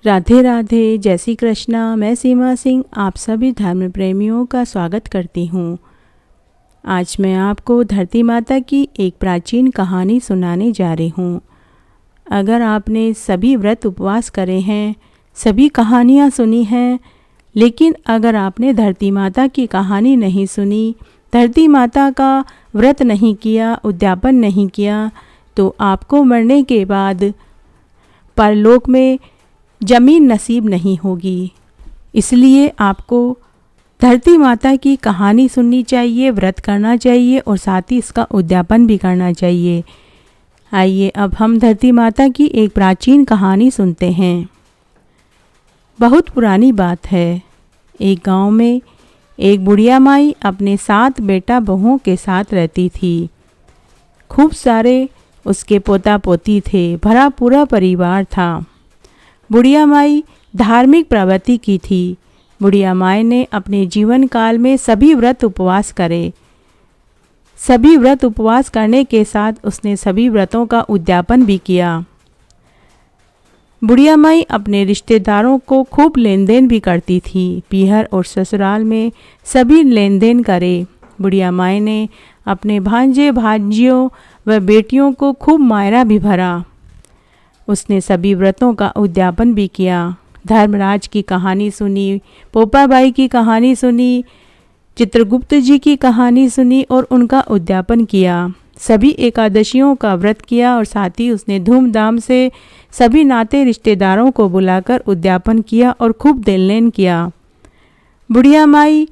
राधे राधे, जय श्री कृष्णा। मैं सीमा सिंह आप सभी धर्म प्रेमियों का स्वागत करती हूँ। आज मैं आपको धरती माता की एक प्राचीन कहानी सुनाने जा रही हूँ। अगर आपने सभी व्रत उपवास करे हैं, सभी कहानियाँ सुनी हैं, लेकिन अगर आपने धरती माता की कहानी नहीं सुनी, धरती माता का व्रत नहीं किया, उद्यापन नहीं किया, तो आपको मरने के बाद परलोक में जमीन नसीब नहीं होगी। इसलिए आपको धरती माता की कहानी सुननी चाहिए, व्रत करना चाहिए और साथ ही इसका उद्यापन भी करना चाहिए। आइए अब हम धरती माता की एक प्राचीन कहानी सुनते हैं। बहुत पुरानी बात है। एक गांव में एक बुढ़िया माई अपने 7 बेटा बहुओं के साथ रहती थी। खूब सारे उसके पोता पोती थे, भरा पूरा परिवार था। बुढ़िया माई धार्मिक प्रवृत्ति की थी। बुढ़िया माई ने अपने जीवन काल में सभी व्रत उपवास करे। सभी व्रत उपवास करने के साथ उसने सभी व्रतों का उद्यापन भी किया। बुढ़िया माई अपने रिश्तेदारों को खूब लेन देन भी करती थी। पीहर और ससुराल में सभी लेन देन करे। बुढ़िया माई ने अपने भांजे भांजियों व बेटियों को खूब मायरा भी भरा। उसने सभी व्रतों का उद्यापन भी किया। धर्मराज की कहानी सुनी, पोपाबाई की कहानी सुनी, चित्रगुप्त जी की कहानी सुनी और उनका उद्यापन किया। सभी एकादशियों का व्रत किया और साथ ही उसने धूमधाम से सभी नाते रिश्तेदारों को बुलाकर उद्यापन किया और खूब देन लेन किया। बुढ़िया माई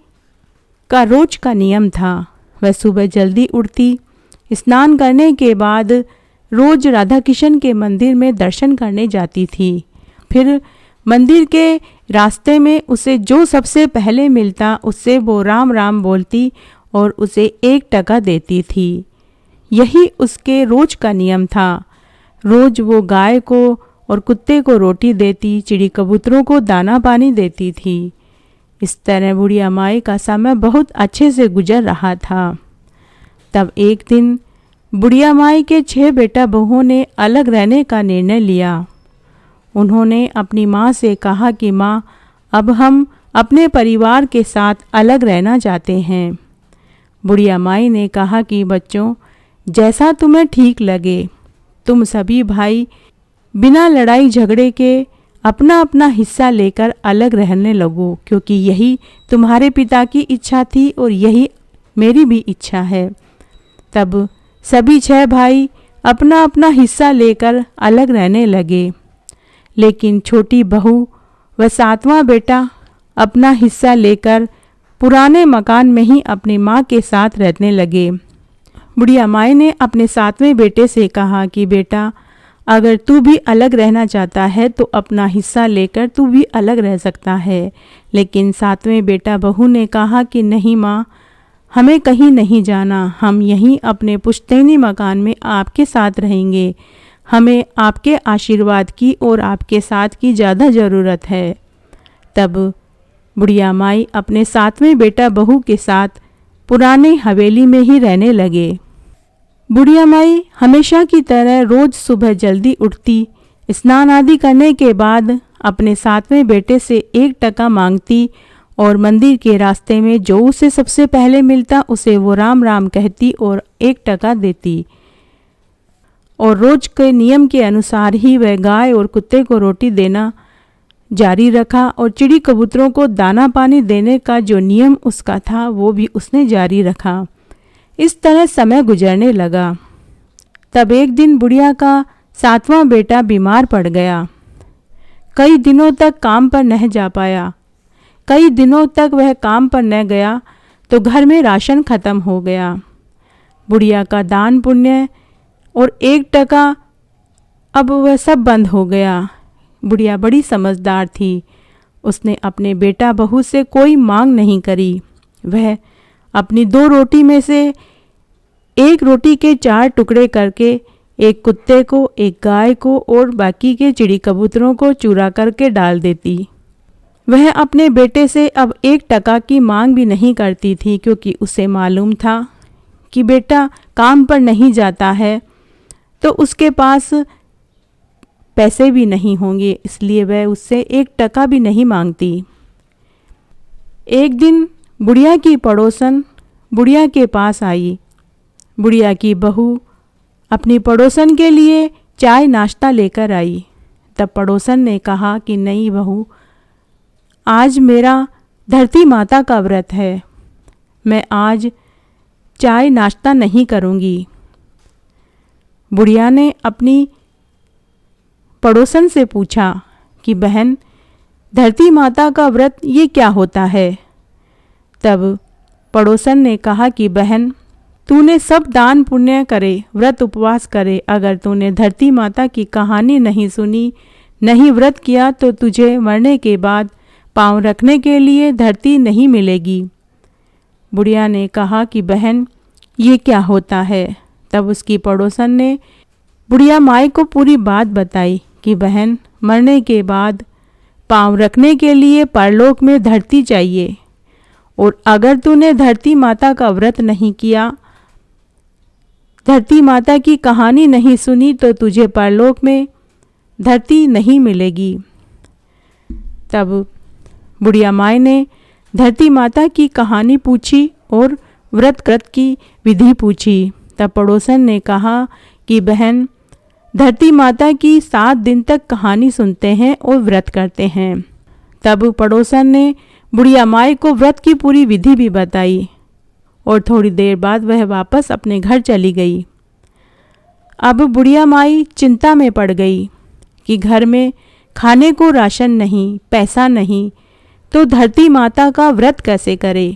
का रोज का नियम था। वह सुबह जल्दी उठती, स्नान करने के बाद रोज राधा किशन के मंदिर में दर्शन करने जाती थी। फिर मंदिर के रास्ते में उसे जो सबसे पहले मिलता उससे वो राम राम बोलती और उसे 1 टका देती थी। यही उसके रोज का नियम था। रोज वो गाय को और कुत्ते को रोटी देती, चिड़ी कबूतरों को दाना पानी देती थी। इस तरह बुढ़िया माई का समय बहुत अच्छे से गुजर रहा था। तब एक दिन बुढ़िया माई के 6 बेटा बहुओं ने अलग रहने का निर्णय लिया। उन्होंने अपनी माँ से कहा कि माँ, अब हम अपने परिवार के साथ अलग रहना चाहते हैं। बुढ़िया माई ने कहा कि बच्चों, जैसा तुम्हें ठीक लगे, तुम सभी भाई बिना लड़ाई झगड़े के अपना अपना हिस्सा लेकर अलग रहने लगो, क्योंकि यही तुम्हारे पिता की इच्छा थी और यही मेरी भी इच्छा है। तब सभी 6 भाई अपना अपना हिस्सा लेकर अलग रहने लगे। लेकिन छोटी बहू व 7वां बेटा अपना हिस्सा लेकर पुराने मकान में ही अपनी माँ के साथ रहने लगे। बुढ़िया माई ने अपने 7वें बेटे से कहा कि बेटा, अगर तू भी अलग रहना चाहता है तो अपना हिस्सा लेकर तू भी अलग रह सकता है। लेकिन 7वें बेटा बहू ने कहा कि नहीं माँ, हमें कहीं नहीं जाना, हम यहीं अपने पुश्तैनी मकान में आपके साथ रहेंगे। हमें आपके आशीर्वाद की और आपके साथ की ज़्यादा ज़रूरत है। तब बुढ़िया माई अपने 7वें बेटा बहू के साथ पुराने हवेली में ही रहने लगे। बुढ़िया माई हमेशा की तरह रोज़ सुबह जल्दी उठती, स्नान आदि करने के बाद अपने 7वें बेटे से 1 टका मांगती और मंदिर के रास्ते में जो उसे सबसे पहले मिलता उसे वो राम राम कहती और 1 टका देती। और रोज के नियम के अनुसार ही वह गाय और कुत्ते को रोटी देना जारी रखा और चिड़ी कबूतरों को दाना पानी देने का जो नियम उसका था वो भी उसने जारी रखा। इस तरह समय गुजरने लगा। तब एक दिन बुढ़िया का 7वां बेटा बीमार पड़ गया। कई दिनों तक काम पर नहीं जा पाया। कई दिनों तक वह काम पर न गया तो घर में राशन खत्म हो गया। बुढ़िया का दान पुण्य और 1 टका, अब वह सब बंद हो गया। बुढ़िया बड़ी समझदार थी। उसने अपने बेटा बहू से कोई मांग नहीं करी। वह अपनी 2 रोटी में से 1 रोटी के 4 टुकड़े करके 1 कुत्ते को, 1 गाय को और बाकी के चिड़ी कबूतरों को चूरा करके डाल देती। वह अपने बेटे से अब 1 टका की मांग भी नहीं करती थी, क्योंकि उसे मालूम था कि बेटा काम पर नहीं जाता है तो उसके पास पैसे भी नहीं होंगे, इसलिए वह उससे 1 टका भी नहीं मांगती। एक दिन बुढ़िया की पड़ोसन बुढ़िया के पास आई। बुढ़िया की बहू अपनी पड़ोसन के लिए चाय नाश्ता लेकर आई। तब पड़ोसन ने कहा कि नहीं बहू, आज मेरा धरती माता का व्रत है, मैं आज चाय नाश्ता नहीं करूँगी। बुढ़िया ने अपनी पड़ोसन से पूछा कि बहन, धरती माता का व्रत ये क्या होता है? तब पड़ोसन ने कहा कि बहन, तूने सब दान पुण्य करे, व्रत उपवास करे, अगर तूने धरती माता की कहानी नहीं सुनी, नहीं व्रत किया, तो तुझे मरने के बाद पाँव रखने के लिए धरती नहीं मिलेगी। बुढ़िया ने कहा कि बहन, ये क्या होता है? तब उसकी पड़ोसन ने बुढ़िया माई को पूरी बात बताई कि बहन, मरने के बाद पाँव रखने के लिए परलोक में धरती चाहिए, और अगर तूने धरती माता का व्रत नहीं किया, धरती माता की कहानी नहीं सुनी, तो तुझे परलोक में धरती नहीं मिलेगी। तब बुढ़िया माई ने धरती माता की कहानी पूछी और व्रत की विधि पूछी। तब पड़ोसन ने कहा कि बहन, धरती माता की 7 दिन तक कहानी सुनते हैं और व्रत करते हैं। तब पड़ोसन ने बुढ़िया माई को व्रत की पूरी विधि भी बताई और थोड़ी देर बाद वह वापस अपने घर चली गई। अब बुढ़िया माई चिंता में पड़ गई कि घर में खाने को राशन नहीं, पैसा नहीं, तो धरती माता का व्रत कैसे करे।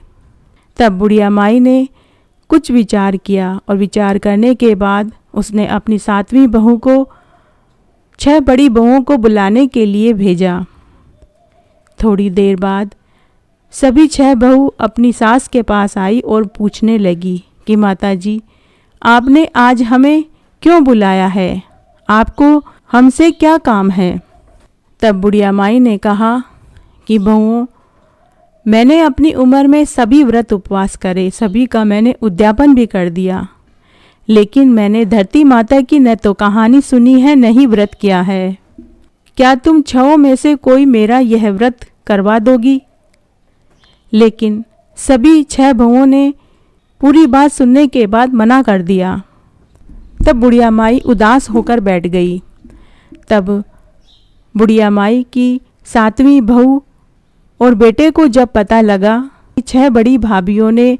तब बुढ़िया माई ने कुछ विचार किया और विचार करने के बाद उसने अपनी 7वीं बहू को 6 बड़ी बहुओं को बुलाने के लिए भेजा। थोड़ी देर बाद सभी 6 बहू अपनी सास के पास आई और पूछने लगी कि माताजी, आपने आज हमें क्यों बुलाया है? आपको हमसे क्या काम है? तब बुढ़िया माई ने कहा कि बहुओं, मैंने अपनी उम्र में सभी व्रत उपवास करे, सभी का मैंने उद्यापन भी कर दिया, लेकिन मैंने धरती माता की न तो कहानी सुनी है, न ही व्रत किया है। क्या तुम 6 में से कोई मेरा यह व्रत करवा दोगी? लेकिन सभी 6 बहुओं ने पूरी बात सुनने के बाद मना कर दिया। तब बुढ़िया माई उदास होकर बैठ गई। तब बुढ़िया माई की 7वीं बहू और बेटे को जब पता लगा कि 6 बड़ी भाभियों ने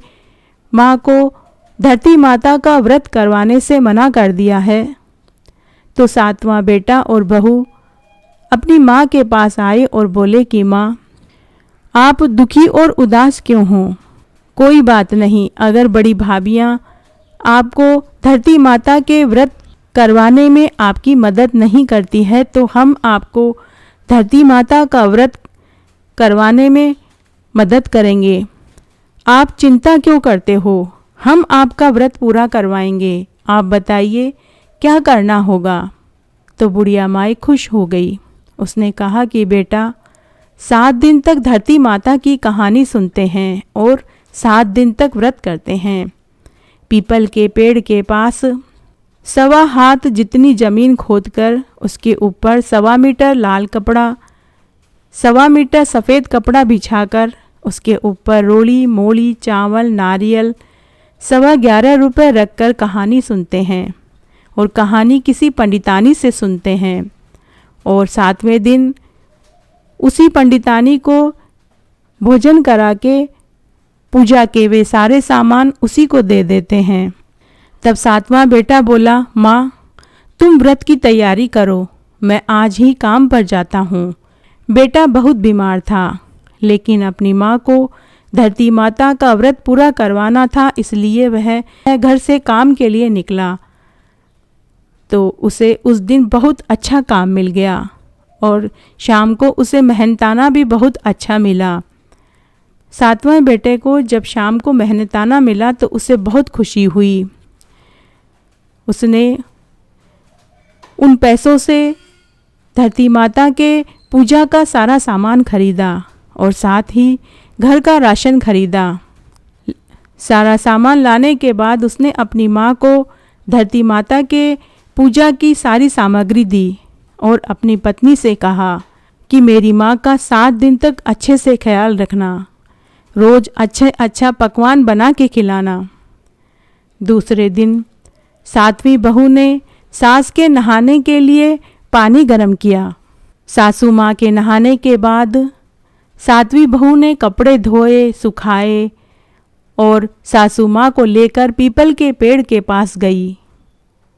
माँ को धरती माता का व्रत करवाने से मना कर दिया है, तो 7वां बेटा और बहू अपनी माँ के पास आए और बोले कि माँ, आप दुखी और उदास क्यों हो? कोई बात नहीं, अगर बड़ी भाभियाँ आपको धरती माता के व्रत करवाने में आपकी मदद नहीं करती है, तो हम आपको धरती माता का व्रत करवाने में मदद करेंगे। आप चिंता क्यों करते हो? हम आपका व्रत पूरा करवाएंगे। आप बताइए क्या करना होगा? तो बुढ़िया माई खुश हो गई। उसने कहा कि बेटा, 7 दिन तक धरती माता की कहानी सुनते हैं और 7 दिन तक व्रत करते हैं। पीपल के पेड़ के पास 1.25 हाथ जितनी जमीन खोदकर उसके ऊपर 1.25 मीटर लाल कपड़ा, 1.25 मीटर सफ़ेद कपड़ा बिछाकर उसके ऊपर रोली, मोली, चावल, नारियल 11.25 रुपये रखकर कहानी सुनते हैं और कहानी किसी पंडितानी से सुनते हैं, और 7वें दिन उसी पंडितानी को भोजन करा के पूजा के वे सारे सामान उसी को दे देते हैं। तब 7वां बेटा बोला, माँ, तुम व्रत की तैयारी करो, मैं आज ही काम पर जाता हूँ। बेटा बहुत बीमार था, लेकिन अपनी माँ को धरती माता का व्रत पूरा करवाना था, इसलिए वह घर से काम के लिए निकला। तो उसे उस दिन बहुत अच्छा काम मिल गया और शाम को उसे मेहनताना भी बहुत अच्छा मिला। 7वें बेटे को जब शाम को मेहनताना मिला तो उसे बहुत खुशी हुई। उसने उन पैसों से धरती माता के पूजा का सारा सामान खरीदा और साथ ही घर का राशन खरीदा। सारा सामान लाने के बाद उसने अपनी माँ को धरती माता के पूजा की सारी सामग्री दी और अपनी पत्नी से कहा कि मेरी माँ का 7 दिन तक अच्छे से ख्याल रखना, रोज़ अच्छा पकवान बना के खिलाना। दूसरे दिन 7वीं बहू ने सास के नहाने के लिए पानी गर्म किया। सासू माँ के नहाने के बाद 7वीं बहू ने कपड़े धोए, सुखाए और सासू माँ को लेकर पीपल के पेड़ के पास गई।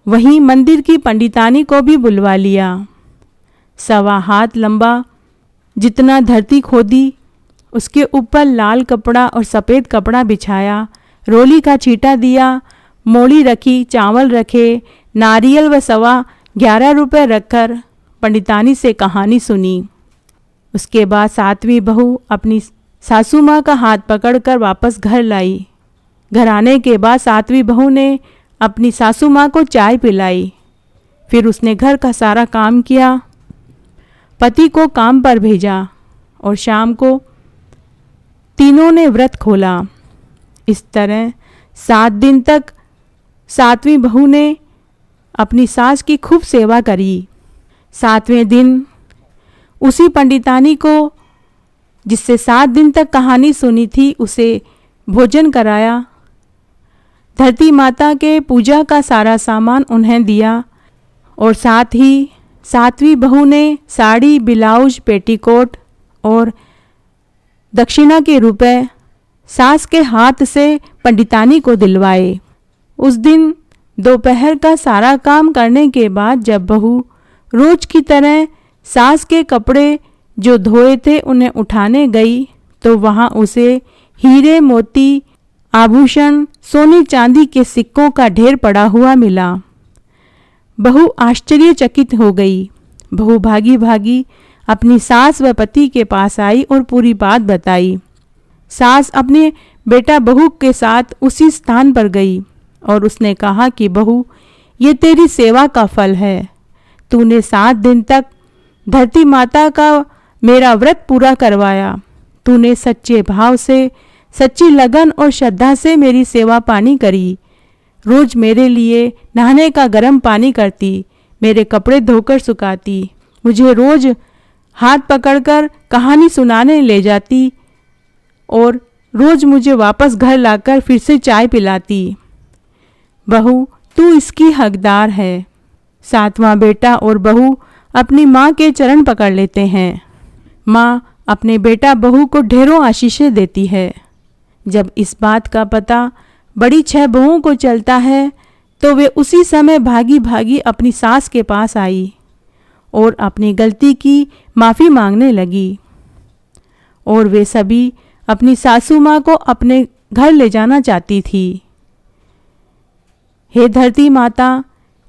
वहीं मंदिर की पंडितानी को भी बुलवा लिया। 1.25 हाथ लंबा जितना धरती खोदी, उसके ऊपर लाल कपड़ा और सफ़ेद कपड़ा बिछाया, रोली का छींटा दिया, मोली रखी, चावल रखे, नारियल व 11.25 रुपये रखकर पंडितानी से कहानी सुनी। उसके बाद 7वीं बहू अपनी सासू माँ का हाथ पकड़कर वापस घर लाई। घर आने के बाद 7वीं बहू ने अपनी सासू माँ को चाय पिलाई। फिर उसने घर का सारा काम किया, पति को काम पर भेजा और शाम को तीनों ने व्रत खोला। इस तरह 7 दिन तक 7वीं बहू ने अपनी सास की खूब सेवा करी। 7वें दिन उसी पंडितानी को जिससे 7 दिन तक कहानी सुनी थी उसे भोजन कराया। धरती माता के पूजा का सारा सामान उन्हें दिया और साथ ही 7वीं बहू ने साड़ी, ब्लाउज, पेटीकोट और दक्षिणा के रुपए सास के हाथ से पंडितानी को दिलवाए। उस दिन दोपहर का सारा काम करने के बाद जब बहू रोज की तरह सास के कपड़े जो धोए थे उन्हें उठाने गई तो वहाँ उसे हीरे, मोती, आभूषण, सोने चांदी के सिक्कों का ढेर पड़ा हुआ मिला। बहू आश्चर्यचकित हो गई। बहू भागी भागी अपनी सास व पति के पास आई और पूरी बात बताई। सास अपने बेटा बहू के साथ उसी स्थान पर गई और उसने कहा कि बहू, ये तेरी सेवा का फल है। तूने 7 दिन तक धरती माता का मेरा व्रत पूरा करवाया। तूने सच्चे भाव से, सच्ची लगन और श्रद्धा से मेरी सेवा पानी करी। रोज मेरे लिए नहाने का गर्म पानी करती, मेरे कपड़े धोकर सुखाती, मुझे रोज हाथ पकड़कर कहानी सुनाने ले जाती और रोज मुझे वापस घर लाकर फिर से चाय पिलाती। बहू, तू इसकी हकदार है। 7वां बेटा और बहू अपनी माँ के चरण पकड़ लेते हैं। माँ अपने बेटा बहू को ढेरों आशीषें देती है। जब इस बात का पता बड़ी 6 बहुओं को चलता है तो वे उसी समय भागी भागी अपनी सास के पास आई और अपनी गलती की माफ़ी मांगने लगी और वे सभी अपनी सासू माँ को अपने घर ले जाना चाहती थी। हे धरती माता,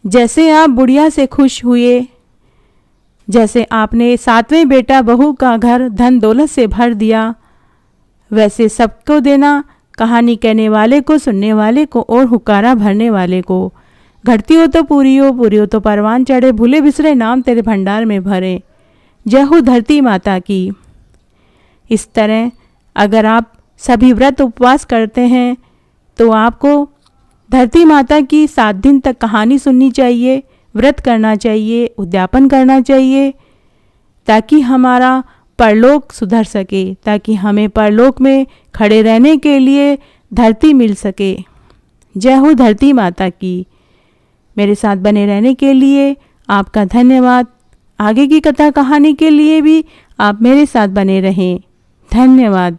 जैसे आप बुढ़िया से खुश हुए, जैसे आपने 7वें बेटा बहू का घर धन दौलत से भर दिया, वैसे सबको देना, कहानी कहने वाले को, सुनने वाले को और हुक्कारा भरने वाले को। घटती हो तो पूरी हो, पूरी हो तो परवान चढ़े, भूले बिसरे नाम तेरे भंडार में भरे। जय हो धरती माता की। इस तरह अगर आप सभी व्रत उपवास करते हैं तो आपको धरती माता की 7 दिन तक कहानी सुननी चाहिए, व्रत करना चाहिए, उद्यापन करना चाहिए, ताकि हमारा परलोक सुधर सके, ताकि हमें परलोक में खड़े रहने के लिए धरती मिल सके। जय हो धरती माता की। मेरे साथ बने रहने के लिए आपका धन्यवाद। आगे की कथा कहानी के लिए भी आप मेरे साथ बने रहें। धन्यवाद।